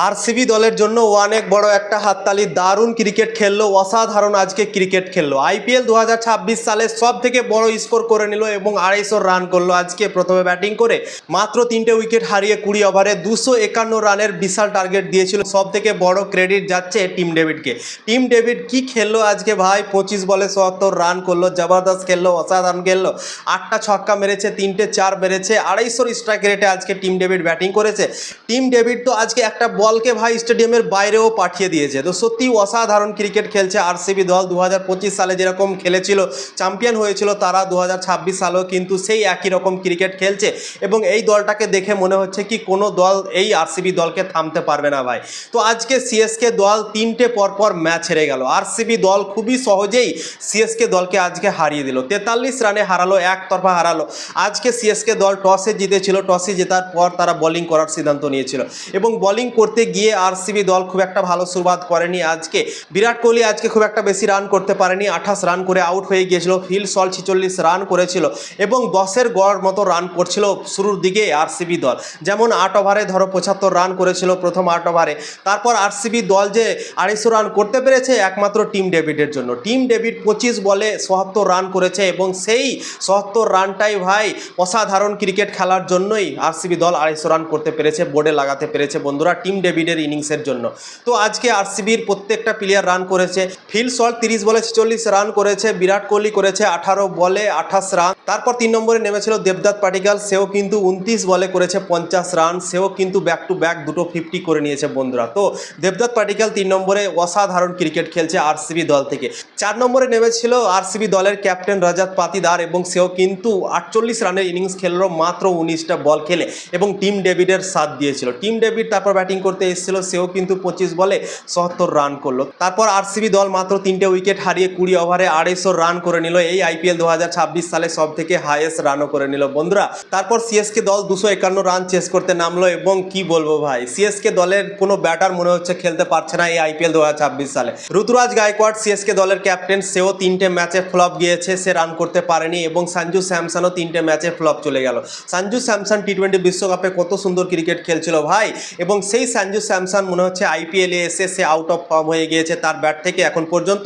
RCB দলের জন্য অনেক বড় একটা হাততালি। দারুণ ক্রিকেট খেললো, অসাধারণ আজকে ক্রিকেট খেললো। আইপিএল 2026 সালে সব থেকে বড় স্কোর করে নিল এবং 250 রান করলো। আজকে প্রথমে ব্যাটিং করে মাত্র 3টে উইকেট হারিয়ে 20 ওভারে 251 রানের বিশাল টার্গেট দিয়েছিল। সব থেকে বড় ক্রেডিট যাচ্ছে টিম ডেভিডকে। টিম ডেভিড কি খেললো আজকে ভাই, 25 বলে 74 রান করলো, জবরদস্ত খেললো, অসাধারণ খেললো। 8টা ছক্কা মেরেছে, 3টে চার মেরেছে, 250 স্ট্রাইক রেটে আজকে টিম ডেভিড ব্যাটিং করেছে। টিম ডেভিড তো আজকে একটা বলকে ভাই স্টেডিয়ামের বাইরেও পাঠিয়ে দিয়েছে। তো সত্যি অসাধারণ ক্রিকেট খেলছে আরসিবি দল। 2025 সালে যেরকম খেলেছিল, চ্যাম্পিয়ন হয়েছিল তারা, 2026 সালেও কিন্তু সেই একই রকম ক্রিকেট খেলছে এবং এই দলটাকে দেখে মনে হচ্ছে কি কোনো দল এই আরসিবি দলকে থামতে পারবে না ভাই। তো আজকে সিএসকে দল 3টে পরপর ম্যাচ হেরে গেল। আরসিবি দল খুবই সহজেই সিএসকে দলকে আজকে হারিয়ে দিল, 43 রানে হারালো, একতরফা হারালো। আজকে সিএসকে দল টসে জিতেছিল, টসে জেতার পর তারা বোলিং করার সিদ্ধান্ত নিয়েছিল এবং বোলিং করতে গিয়ে আরসিবি দল খুব একটা ভালো শুরুয়াত করেনি। আজকে বিরাট কোহলি আজকে খুব একটা বেশি রান করতে পারেনি, 28 রান করে আউট হয়ে গিয়েছিল। ফিল সল্ট 46 রান করেছিল এবং 10-এর গড় মতো রান করছিল শুরুর দিকে আরসিবি দল। যেমন 8 ওভারে ধরো 75 রান করেছিল প্রথম 8 ওভারে। তারপর আরসিবি দল যে 250 রান করতে পেরেছে একমাত্র টিম ডেভিডের জন্য। টিম ডেভিড 25 বলে 77 রান করেছে এবং সেই 77 রানটাই ভাই অসাধারণ ক্রিকেট খেলার জন্যই আরসিবি দল 250 রান করতে পেরেছে, বোর্ডে লাগাতে পেরেছে বন্ধুরা, টিম ডেভিডের ইনিংসের জন্য। তো আজকে আরসিবির প্রত্যেকটা প্লেয়ার রান করেছে। ফিল সল্ট 30 বলে 46 রান করেছে, বিরাট কোহলি করেছে 18 বলে 28 রান। তারপর 3 নম্বরে নেমেছিল দেবদত্ত পাটিকাল, সেও কিন্তু 29 বলে করেছে 50 রান, সেও কিন্তু ব্যাক টু ব্যাক দুটো 50 করে নিয়েছে বন্ধুরা। তো দেবদত্ত পাটিকাল 3 নম্বরে অসাধারণ ক্রিকেট খেলছে আরসিবি দল থেকে। 4 নম্বরে নেমেছিল আরসিবি দলের ক্যাপ্টেন রজত পাতিদার এবং সেও কিন্তু 48 রানের ইনিংস খেললো মাত্র 19টা বল খেলে এবং টিম ডেভিডের সাথ দিয়েছিল। টিম ডেভিড তারপর ব্যাটিং করতে এসেছিল, সেও কিন্তু 25 বলে 77 রান করলো। তারপর আরসিবি দল মাত্র 3টে উইকেট হারিয়ে 20 ওভারে 250 রান করে নিল। এই আইপিএল 2026 সালে সব থেকে হাইয়েস্ট রানও করে নিল বন্ধুরা। তারপর সিএসকে দল 251 রান চেস করতে নামলো এবং কি বলবো ভাই, সিএসকে দলের কোনো ব্যাটার মনে হচ্ছে খেলতে পারছে না এই আইপিএল 2026 সালে। ঋতুরাজ গায়কোয়াড় সিএসকে দলের ক্যাপ্টেন, সেও 3টে ম্যাচে ফ্লপ গিয়েছে, সে রান করতে পারেনি এবং সঞ্জু স্যামসনও 3টে ম্যাচে ফ্লপ চলে গেল। সঞ্জু স্যামসন টি20 বিশ্বকাপে কত সুন্দর ক্রিকেট খেলছিল ভাই এবং সেই সঞ্জু স্যামসন মনে হচ্ছে আইপিএলে এসে সে আউট অফ ফর্ম হয়ে গিয়েছে। তার ব্যাট থেকে এখন পর্যন্ত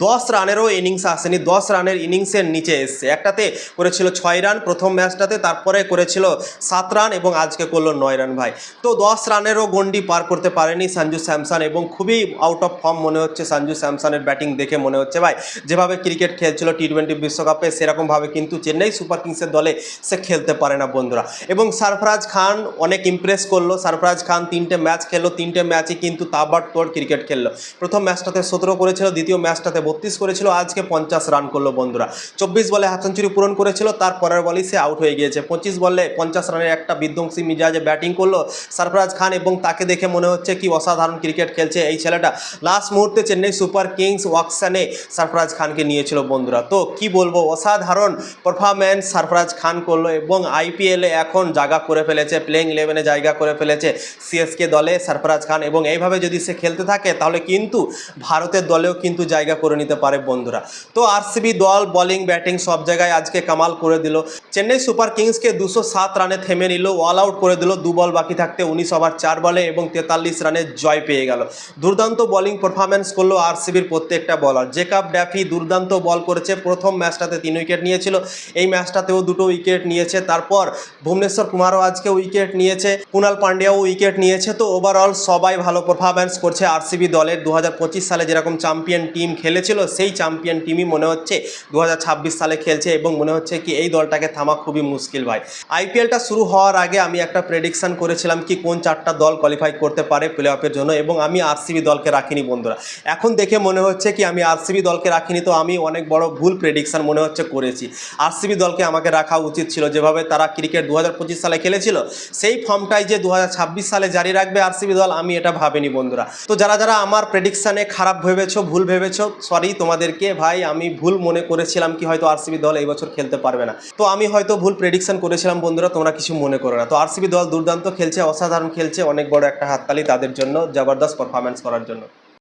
10 রানেরও ইনিংস আসেনি, 10 রানের ইনিংসের নিচে এসছে। একটাতে করেছিল 6 রান প্রথম ম্যাচটাতে, তারপরে করেছিল 7 রান এবং আজকে করলো 9 রান ভাই। তো 10 রানেরও গন্ডি পার করতে পারেনি সঞ্জু স্যামসন এবং খুবই আউট অফ ফর্ম মনে হচ্ছে সঞ্জু স্যামসনের ব্যাটিং দেখে মনে হচ্ছে ভাই। যেভাবে ক্রিকেট খেলছিল টি20 বিশ্বকাপে সেরকমভাবে কিন্তু চেন্নাই সুপার কিংসের দলে সে খেলতে পারে না বন্ধুরা। এবং সরফরাজ খান অনেক ইমপ্রেস করলো। সরফরাজ খান 3টে ম্যাচ খেললো, 3টে ম্যাচই কিন্তু তাবড়তোড় ক্রিকেট খেললো। প্রথম ম্যাচটাতে 17 করেছিল, দ্বিতীয় ম্যাচটাতে 32 করেছিল, আজকে 50 রান করলো বন্ধুরা। 24 বলে হাফ সেঞ্চুরি পূরণ করেছিল, তার পরের বলেই সে আউট হয়ে গিয়েছে। 25 বলে 50 রানের একটা বিধ্বংসী মিজাজে ব্যাটিং করলো সরফরাজ খান এবং তাকে দেখে মনে হচ্ছে কি অসাধারণ ক্রিকেট খেলছে এই ছেলেটা। লাস্ট মুহূর্তে চেন্নাই সুপার কিংস অকশনে সরফরাজ খানকে নিয়েছিল বন্ধুরা। তো কি বলবো, অসাধারণ পারফরম্যান্স সরফরাজ খান করলো এবং আইপিএলে এখন জায়গা করে ফেলেছে, প্লেইং 11-এ জায়গা করে ফেলেছে সিএসকে দলে সরফরাজ খান এবং এইভাবে যদি সে খেলতে থাকে তাহলে কিন্তু ভারতের দলেও কিন্তু জায়গা করে নিতে পারে বন্ধুরা। তো আরসিবি দল বোলিং ব্যাটিং সব জায়গায় আজকে কামাল করে দিল। চেন্নাই সুপার কিংসকে 207 রানে থেমে নিল, অল আউট করে দিল 2 বল বাকি থাকতে 19 ওভার 4 বলে এবং 43 রানে জয় পেয়ে গেল। দুর্দান্ত বোলিং পারফরম্যান্স করলো আরসিবির প্রত্যেকটা বলার। জেকব ড্যাফি দুর্দান্ত বল করেছে, প্রথম ম্যাচটাতে 3 উইকেট নিয়েছিল, এই ম্যাচটাতেও 2টো উইকেট নিয়েছে। তারপর ভুবনেশ্বর কুমারও আজকে উইকেট নিয়েছে, কুণাল পান্ডিয়াও উইকেট নিয়েছে। তো ওভারঅল সবাই ভালো পারফরম্যান্স করছে আরসিবি দলের। 2025 সালে যেরকম চ্যাম্পিয়ন টিম খেলেছিল সেই চ্যাম্পিয়ন টিমই মনে হচ্ছে 2026 সালে খেলছে এবং মনে হচ্ছে কি এই দলটাকে থামা খুবই মুশকিল ভাই। আইপিএলটা শুরু হওয়ার আগে আমি একটা প্রেডিকশন করেছিলাম কি কোন 4টা দল কোয়ালিফাই করতে পারে প্লে অফের জন্য এবং আমি আরসিবি দলকে রাখিনি বন্ধুরা। এখন দেখে মনে হচ্ছে কি আমি আরসিবি দলকে রাখিনি, তো আমি অনেক বড় ভুল প্রেডিকশন মনে হচ্ছে করেছি। আরসিবি দলকে আমাকে রাখা উচিত ছিল, যেভাবে তারা ক্রিকেট 2025 সালে খেলেছিল সেই ফর্মটাই যে 2026 সালে জারি রাখবে আরসিবি দল, আমি এটা ভাবিনি বন্ধুরা। তো যারা যারা আমার প্রেডিকশানে খারাপ ভেবেছো, ভুল ভেবেছো, সরি তোমাদেরকে ভাই। আমি ভুল মনে করেছিলাম কি হয়তো আরসিবি দল এই বছর খেলতে পারবে না, তো আমি হয়তো ভুল প্রেডিকশন করেছিলাম বন্ধুরা, তোমরা কিছু মনে করো না। তো আরসিবি দল দুর্দান্ত খেলছে, অসাধারণ খেলছে, অনেক বড় একটা হাততালি তাদের জন্য জবরদস্ত পারফরম্যান্স করার জন্য।